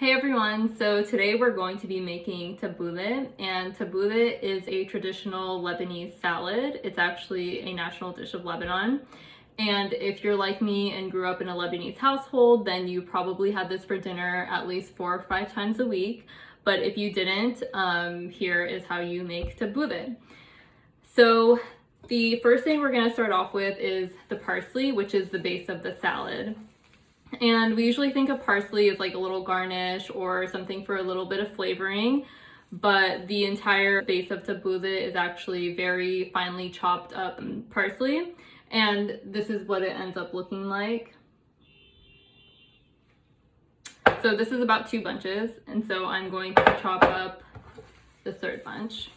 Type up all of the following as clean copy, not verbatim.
Hey everyone, so today we're going to be making tabbouleh, and tabbouleh is a traditional Lebanese salad. It's actually a national dish of Lebanon. And if you're like me and grew up in a Lebanese household, then you probably had this for dinner at least 4 or 5 times a week. But if you didn't, here is how you make tabbouleh. So the first thing we're gonna start off with is the parsley, which is the base of the salad. And we usually think of parsley as like a little garnish or something for a little bit of flavoring, but the entire base of tabbouleh is actually very finely chopped up parsley, and this is what it ends up looking like. So this is about 2 bunches, and so I'm going to chop up the third bunch.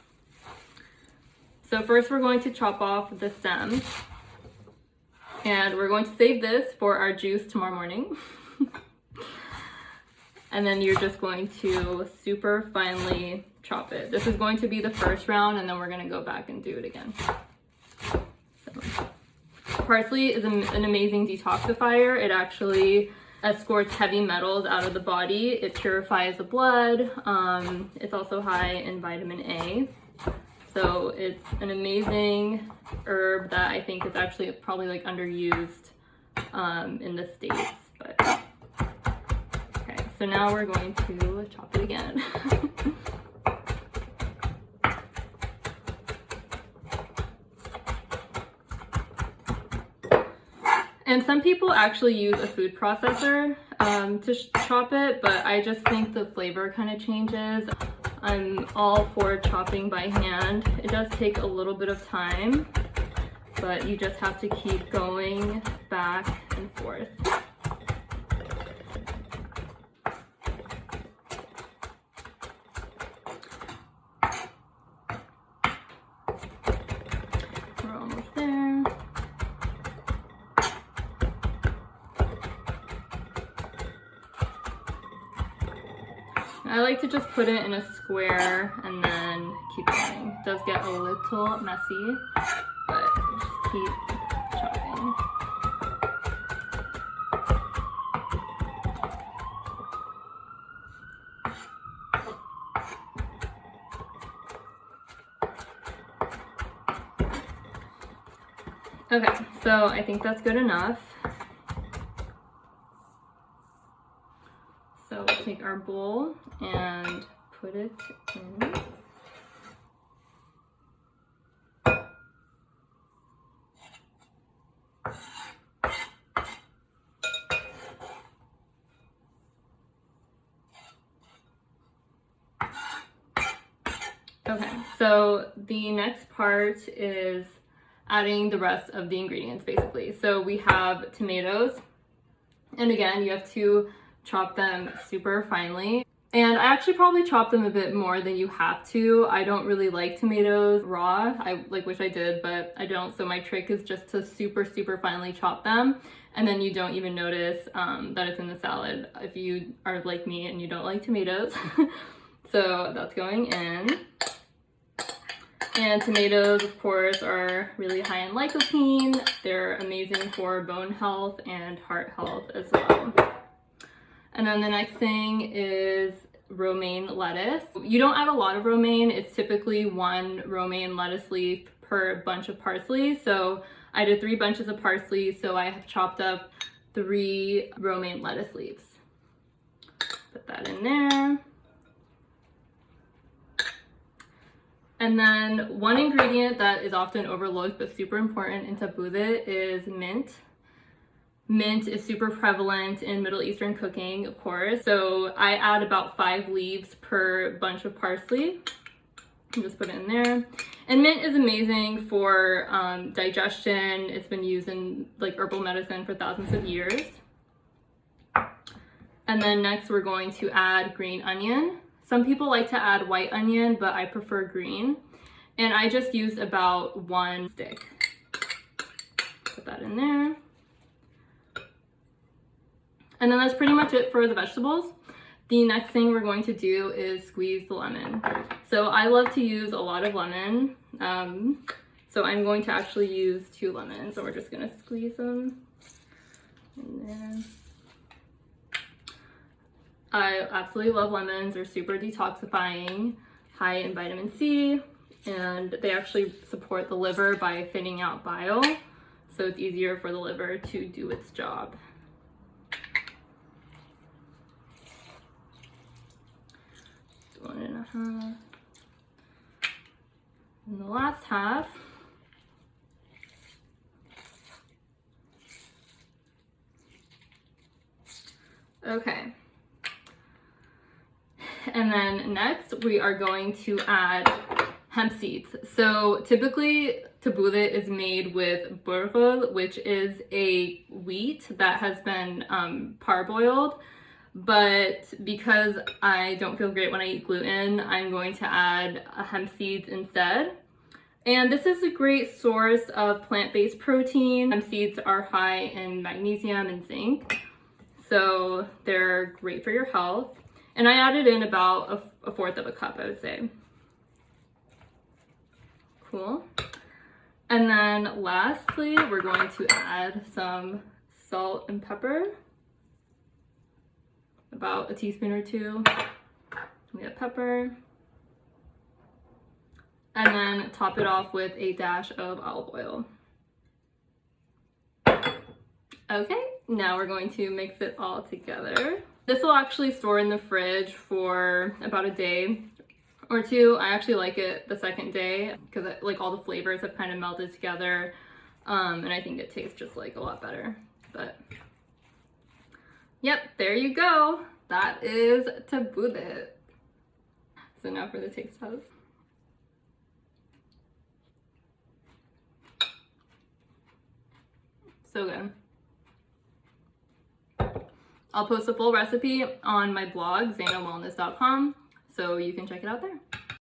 So first we're going to chop off the stems. And we're going to save this for our juice tomorrow morning. And then you're just going to super finely chop it. This is going to be the first round, and then we're gonna go back and do it again. So, parsley is an amazing detoxifier. It actually escorts heavy metals out of the body. It purifies the blood. It's also high in vitamin A. So it's an amazing herb that I think is actually probably like underused in the States. But okay, so now we're going to chop it again. And some people actually use a food processor to chop it, but I just think the flavor kind of changes. I'm all for chopping by hand. It does take a little bit of time, but you just have to keep going back and forth. We're almost there. I like to just put it in a square and then keep going. It does get a little messy, but just keep chopping. Okay, so I think that's good enough. So we'll take our bowl and put it in. Okay, so the next part is adding the rest of the ingredients basically. So we have tomatoes, and again, you have to chop them super finely. And I actually probably chop them a bit more than you have to. I don't really like tomatoes raw. I wish I did, but I don't. So my trick is just to super finely chop them. And then you don't even notice that it's in the salad if you are like me and you don't like tomatoes. So that's going in. And tomatoes, of course, are really high in lycopene. They're amazing for bone health and heart health as well. And then the next thing is romaine lettuce. You don't add a lot of romaine. It's typically 1 romaine lettuce leaf per bunch of parsley. So I did 3 bunches of parsley, so I have chopped up 3 romaine lettuce leaves. Put that in there. And then one ingredient that is often overlooked but super important in tabbouleh is mint. Mint is super prevalent in Middle Eastern cooking, of course. So I add about 5 leaves per bunch of parsley. Just put it in there. And mint is amazing for digestion. It's been used in like herbal medicine for thousands of years. And then next we're going to add green onion. Some people like to add white onion, but I prefer green. And I just used about 1 stick. Put that in there. And then that's pretty much it for the vegetables. The next thing we're going to do is squeeze the lemon. So I love to use a lot of lemon. So I'm going to actually use 2 lemons. So we're just gonna squeeze them in there. I absolutely love lemons. They're super detoxifying, high in vitamin C, and they actually support the liver by thinning out bile, so it's easier for the liver to do its job. One and a half. And the last half. Okay. And then next we are going to add hemp seeds. So typically tabbouleh is made with burghul, which is a wheat that has been parboiled. But because I don't feel great when I eat gluten, I'm going to add hemp seeds instead. And this is a great source of plant-based protein. Hemp seeds are high in magnesium and zinc, so they're great for your health. And I added in about a fourth of a cup, I would say. Cool. And then lastly, we're going to add some salt and pepper. About a teaspoon or two. We have pepper. And then top it off with a dash of olive oil. Okay, now we're going to mix it all together. This will actually store in the fridge for about a day or two. I actually like it the second day because like all the flavors have kind of melted together, and I think it tastes just like a lot better. But yep, there you go. That is tabbouleh. So now for the taste test. So good. I'll post a full recipe on my blog, zanowellness.com, so you can check it out there.